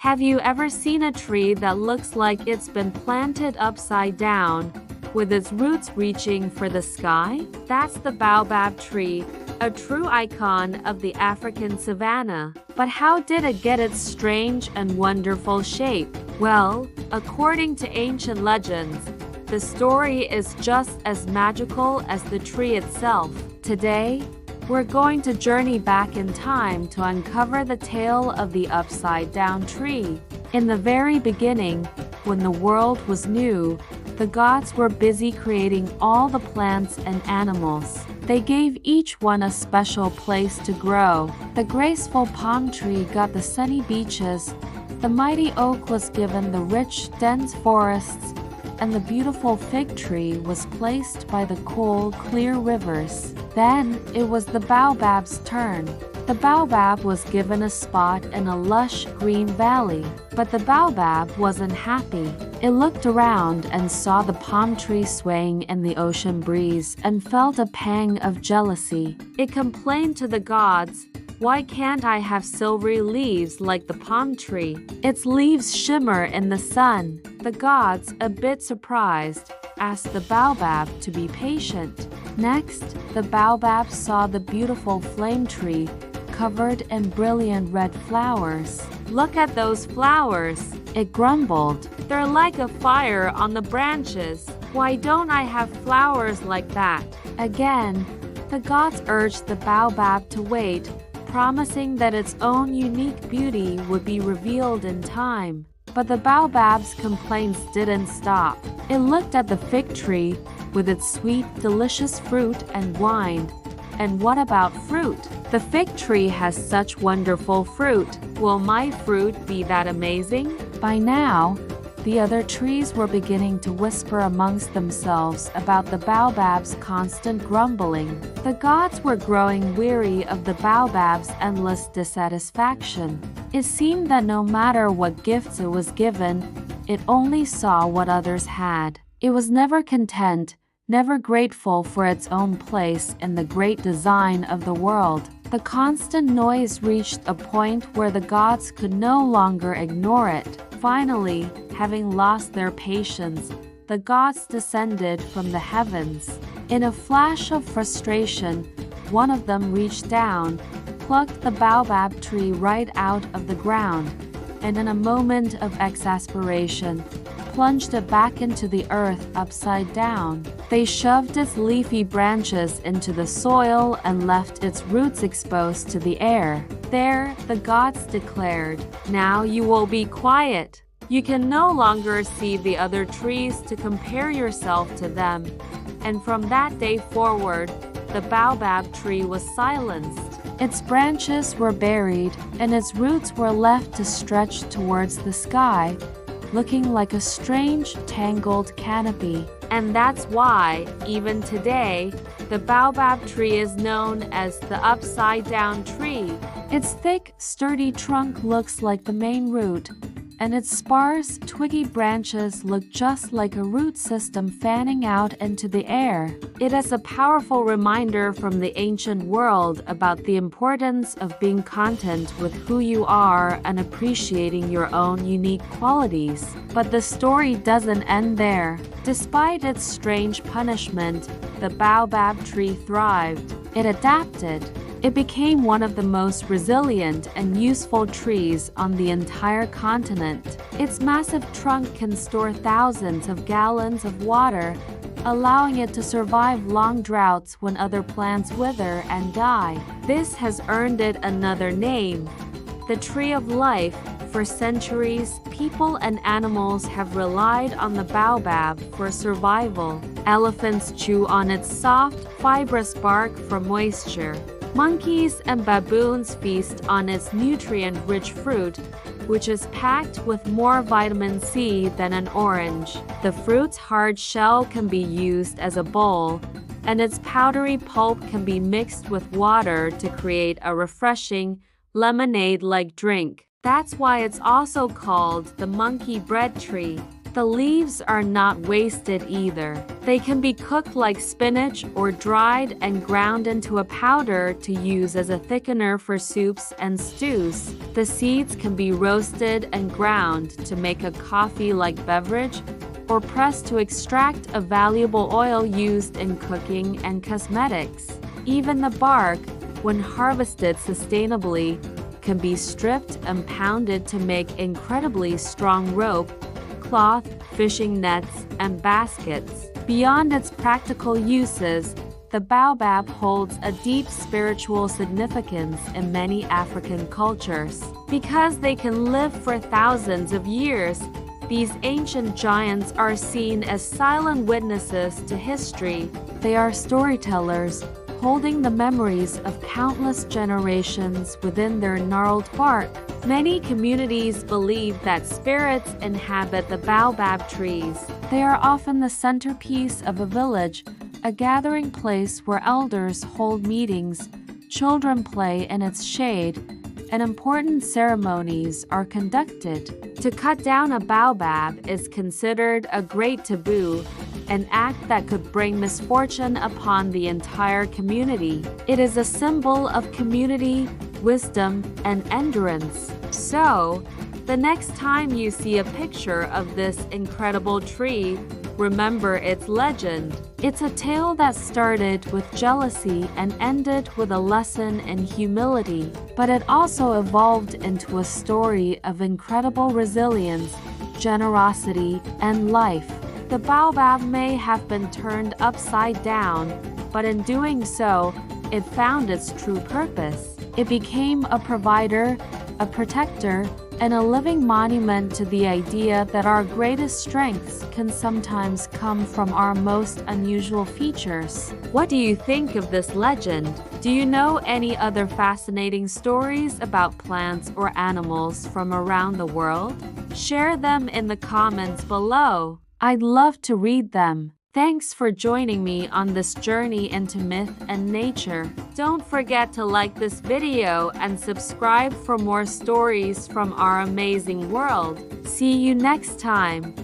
Have you ever seen a tree that looks like it's been planted upside down, with its roots reaching for the sky? That's the baobab tree, a true icon of the African savannah. But how did it get its strange and wonderful shape? Well, according to ancient legends, the story is just as magical as the tree itself. Today, we're going to journey back in time to uncover the tale of the upside-down tree. In the very beginning, when the world was new, the gods were busy creating all the plants and animals. They gave each one a special place to grow. The graceful palm tree got the sunny beaches, the mighty oak was given the rich, dense forests, and the beautiful fig tree was placed by the cool, clear rivers. Then it was the baobab's turn. The baobab was given a spot in a lush green valley, but the baobab wasn't happy. It looked around and saw the palm tree swaying in the ocean breeze and felt a pang of jealousy. It complained to the gods, "Why can't I have silvery leaves like the palm tree? Its leaves shimmer in the sun." The gods, a bit surprised, asked the baobab to be patient. Next, the baobab saw the beautiful flame tree covered in brilliant red flowers. "Look at those flowers," it grumbled. "They're like a fire on the branches. Why don't I have flowers like that?" Again, the gods urged the baobab to wait, promising that its own unique beauty would be revealed in time. But the baobab's complaints didn't stop. It looked at the fig tree with its sweet, delicious fruit and wine. And what about fruit? The fig tree has such wonderful fruit. Will my fruit be that amazing? By now, the other trees were beginning to whisper amongst themselves about the baobab's constant grumbling. The gods were growing weary of the baobab's endless dissatisfaction. It seemed that no matter what gifts it was given, it only saw what others had. It was never content, never grateful for its own place in the great design of the world. The constant noise reached a point where the gods could no longer ignore it. Finally, having lost their patience, the gods descended from the heavens. In a flash of frustration, one of them reached down, plucked the baobab tree right out of the ground, and in a moment of exasperation, plunged it back into the earth upside down. They shoved its leafy branches into the soil and left its roots exposed to the air. There, the gods declared, "Now you will be quiet. You can no longer see the other trees to compare yourself to them." And from that day forward, the baobab tree was silenced. Its branches were buried, and its roots were left to stretch towards the sky, looking like a strange, tangled canopy. And that's why, even today, the baobab tree is known as the upside-down tree. Its thick, sturdy trunk looks like the main root, and its sparse, twiggy branches look just like a root system fanning out into the air. It is a powerful reminder from the ancient world about the importance of being content with who you are and appreciating your own unique qualities. But the story doesn't end there. Despite its strange punishment, the baobab tree thrived. It adapted. It became one of the most resilient and useful trees on the entire continent. Its massive trunk can store thousands of gallons of water, allowing it to survive long droughts when other plants wither and die. This has earned it another name, the Tree of Life. For centuries, people and animals have relied on the baobab for survival. Elephants chew on its soft, fibrous bark for moisture. Monkeys and baboons feast on its nutrient-rich fruit, which is packed with more vitamin C than an orange. The fruit's hard shell can be used as a bowl, and its powdery pulp can be mixed with water to create a refreshing, lemonade-like drink. That's why it's also called the monkey bread tree. the leaves are not wasted either. They can be cooked like spinach or dried and ground into a powder to use as a thickener for soups and stews. The seeds can be roasted and ground to make a coffee-like beverage, or pressed to extract a valuable oil used in cooking and cosmetics. Even the bark, when harvested sustainably, can be stripped and pounded to make incredibly strong rope, cloth, fishing nets, and baskets. Beyond its practical uses, the baobab holds a deep spiritual significance in many African cultures. Because they can live for thousands of years, these ancient giants are seen as silent witnesses to history. They are storytellers, holding the memories of countless generations within their gnarled bark. Many communities believe that spirits inhabit the baobab trees. They are often the centerpiece of a village, a gathering place where elders hold meetings, children play in its shade, and important ceremonies are conducted. To cut down a baobab is considered a great taboo, an act that could bring misfortune upon the entire community. It is a symbol of community, wisdom, and endurance. So, the next time you see a picture of this incredible tree, remember its legend. It's a tale that started with jealousy and ended with a lesson in humility, but it also evolved into a story of incredible resilience, generosity, and life. The baobab may have been turned upside down, but in doing so, it found its true purpose. It became a provider, a protector, and a living monument to the idea that our greatest strengths can sometimes come from our most unusual features. What do you think of this legend? Do you know any other fascinating stories about plants or animals from around the world? Share them in the comments below. I'd love to read them. Thanks for joining me on this journey into myth and nature. Don't forget to like this video and subscribe for more stories from our amazing world. See you next time.